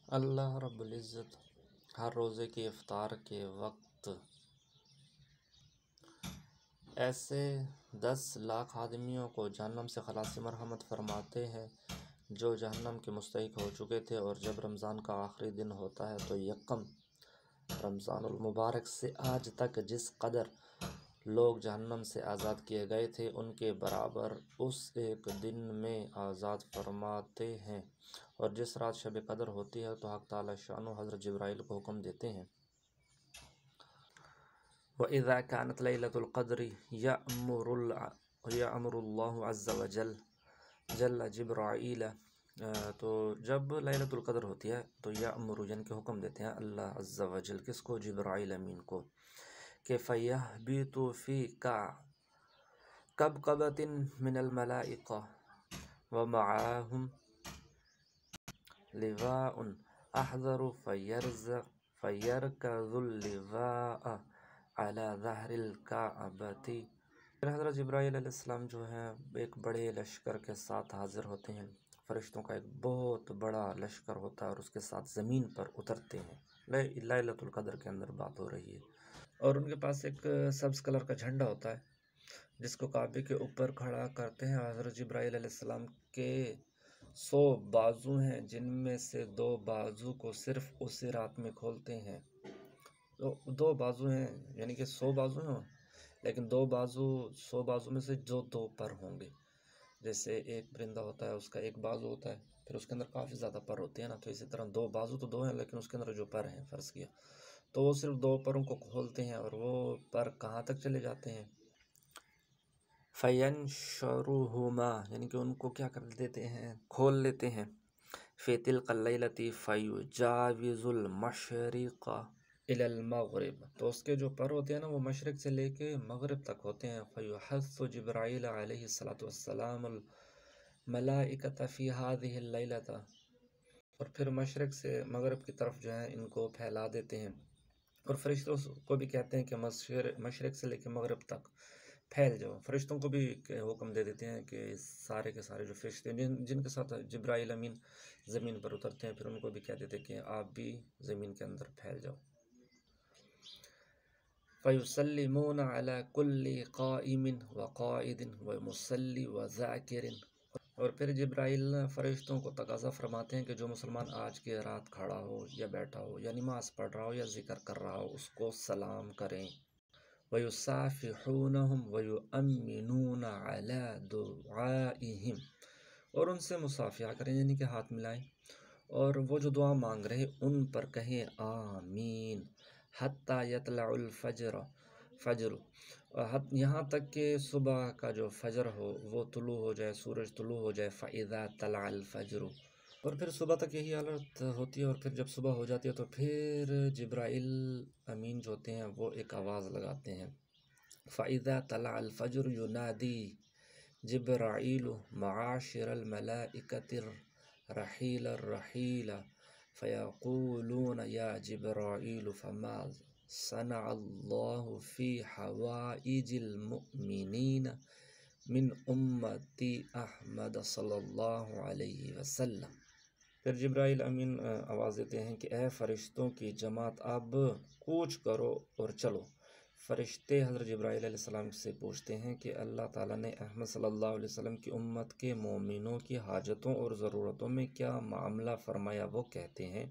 اللہ رب العزت ہر روزے کی افطار کے وقت ایسے 10 لاکھ آدمیوں کو جہنم سے خلاص مرحمت فرماتے ہیں جو جہنم کے مستحق ہو چکے تھے، اور جب رمضان کا آخری دن ہوتا ہے تو یکم رمضان المبارک سے آج تک جس قدر لوگ جہنم سے آزاد کیے گئے تھے ان کے برابر اس ایک دن میں آزاد فرماتے ہیں۔ اور جس رات شب قدر ہوتی ہے تو حق تعالی شانہ حضرت جبرائیل کو حکم دیتے ہیں، وَإِذَا كَانَتْ لَيْلَةُ الْقَدْرِ يَأْمُرُ اللَّهُ عَزَّ وَجَلَّ جل جبرائیل، تو جب لیلۃ القدر ہوتی ہے تو یأمر یعنی کہ حکم دیتے ہیں اللہ عز و جل، کس کو؟ جبرائیل امین کو، کہ فَيَهْبِطُ فِيكَ كَبْكَبَةٍ مِّنَ الْمَلَائِكَةِ وَمَعَهُمْ لِوَاءٌ أَحْضَرُ فَيَرْكَضُ اللِّوَاءَ عَلَى ظَهْرِ الْكَعْبَةِ۔ پھر حضرت جبرائیل علیہ السلام جو ہیں ایک بڑے لشکر کے ساتھ حاضر ہوتے ہیں، فرشتوں کا ایک بہت بڑا لشکر ہوتا ہے، اور اس کے ساتھ زمین پر اترتے ہیں۔ لیلۃ القدر کے اندر بات ہو رہی ہے، اور ان کے پاس ایک سبز کلر کا جھنڈا ہوتا ہے جس کو کعبے کے اوپر کھڑا کرتے ہیں۔ حضرت جبرائیل علیہ السلام کے 100 بازو ہیں، جن میں سے 2 بازو کو صرف اسی رات میں کھولتے ہیں۔ 2 بازو ہیں، یعنی کہ 100 بازو ہیں، لیکن 2 بازو 100 بازو میں سے جو 2 پر ہوں گے۔ جیسے ایک پرندہ ہوتا ہے، اس کا ایک بازو ہوتا ہے، پھر اس کے اندر کافی زیادہ پر ہوتے ہیں نا، تو اسی طرح 2 بازو تو 2 ہیں، لیکن اس کے اندر جو پر ہیں فرض کیا تو وہ صرف 2 پروں کو کھولتے ہیں، اور وہ پر کہاں تک چلے جاتے ہیں؟ فَيَنْشُرُهُمَا یعنی کہ ان کو کیا کر دیتے ہیں؟ کھول لیتے ہیں۔ فِي تِلْكَ اللَّيْلَةِ فَيُجَاوِزُ الْمَشْرِقَ إِلَى الْمَغْرِبِ، تو اس کے جو پر ہوتے ہیں نا وہ مشرق سے لے کے مغرب تک ہوتے ہیں۔ فَيُحَثُّ جِبْرَائِيلَ عَلَيْهِ الصَّلَاةُ وَالسَّلَامُ الْمَلَائِكَةَ فِي هَذِهِ اللَّيْلَةِ، اور پھر مشرق سے مغرب کی طرف جو ہے ان کو پھیلا دیتے ہیں، اور فرشتوں کو بھی کہتے ہیں کہ مشرق سے لے کے مغرب تک پھیل جاؤ۔ فرشتوں کو بھی حکم دے دیتے ہیں کہ سارے کے سارے جو فرشتے ہیں جن کے ساتھ جبرائیل امین زمین پر اترتے ہیں، پھر ان کو بھی کہہ دیتے ہیں کہ آپ بھی زمین کے اندر پھیل جاؤ۔ فَيُسَلِّمُونَ عَلَى كُلِّ قَائِمٍ وَقَائِدٍ وَمُصَلِّ وَذَاكِرٍ، اور پھر جبرائیل فرشتوں کو تقاضا فرماتے ہیں کہ جو مسلمان آج کی رات کھڑا ہو یا بیٹھا ہو یا نماز پڑھ رہا ہو یا ذکر کر رہا ہو اس کو سلام کریں۔ وَيُصَافِحُونَهُمْ وَيُؤَمِّنُونَ عَلَى دُعَائِهِمْ، اور ان سے مصافحہ کریں یعنی کہ ہاتھ ملائیں، اور وہ جو دعا مانگ رہے ان پر کہیں آمین، حَتَّى يَطْلَعُ الْفَجْرُ، یہاں تک کہ صبح کا جو فجر ہو وہ طلوع ہو جائے، سورج طلوع ہو جائے۔ فَإِذَا طَلَعَ الْفَجْرُ، اور پھر صبح تک یہی حالت ہوتی ہے، اور پھر جب صبح ہو جاتی ہے تو پھر جبرائیل امین جو ہوتے ہیں وہ ایک آواز لگاتے ہیں، فَإِذَا طَلَعَ الْفَجْرُ يُنَادِي جِبْرَائِيلُ مَعَاشِرَ الْمَلَائِكَةِ الرَّحِيلَ فَيَقُولُونَ يَا جِبْرَائِيلُ فَمَا صَنَعَ اللَّهُ فِي حَوَائِجِ الْمُؤْمِنِينَ مِنْ أُمَّتِ احمد صلی اللہ علیہ وسلم۔ پھر جبرائیل امین آواز دیتے ہیں کہ اے فرشتوں کی جماعت، اب کوچ کرو اور چلو۔ فرشتے حضرت جبرائیل علیہ السلام سے پوچھتے ہیں کہ اللہ تعالیٰ نے احمد صلی اللہ علیہ وسلم کی امت کے مومنوں کی حاجتوں اور ضرورتوں میں کیا معاملہ فرمایا؟ وہ کہتے ہیں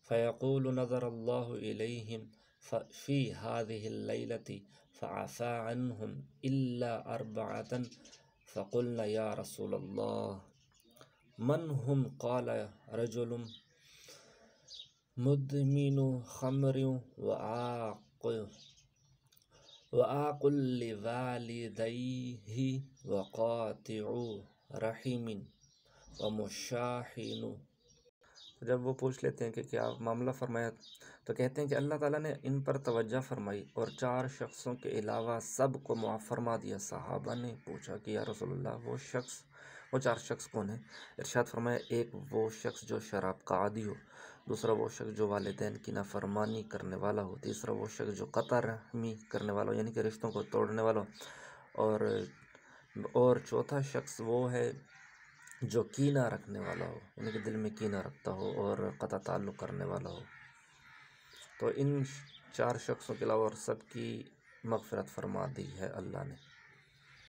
فَيَقُولُ نَظَرَ اللَّهُ إِلَيْهِمْ فِي هَذِهِ اللَّيْلَةِ فَعَفَا عَنْهُمْ إِلَّا أَرْبَعَةً فَقُلْنَا يَا رَسُولَ اللَّهِ مَنْ هُمْ؟ قَالَ رَجُلٌ مُدْمِنُ خَمْرٍ وَعَاقٌ لِوَالِدَيْهِ وَقَاطِعُ رَحِمٍ وَمُشَاحِنُ۔ جب وہ پوچھ لیتے ہیں کہ کیا معاملہ فرمایا تو کہتے ہیں کہ اللہ تعالیٰ نے ان پر توجہ فرمائی اور 4 شخصوں کے علاوہ سب کو معاف فرما دیا۔ صحابہ نے پوچھا کہ یا رسول اللہ وہ 4 شخص کون ہیں؟ ارشاد فرمایا، ایک وہ شخص جو شراب کا عادی ہو، دوسرا وہ شخص جو والدین کی نافرمانی کرنے والا ہو، تیسرا وہ شخص جو قطع رحمی کرنے والا ہو یعنی کہ رشتوں کو توڑنے والا ہو، اور چوتھا شخص وہ ہے جو کینہ رکھنے والا ہو، یعنی کہ دل میں کینہ رکھتا ہو اور قطع تعلق کرنے والا ہو، تو ان 4 شخصوں کے علاوہ اور سب کی مغفرت فرما دی ہے اللہ نے۔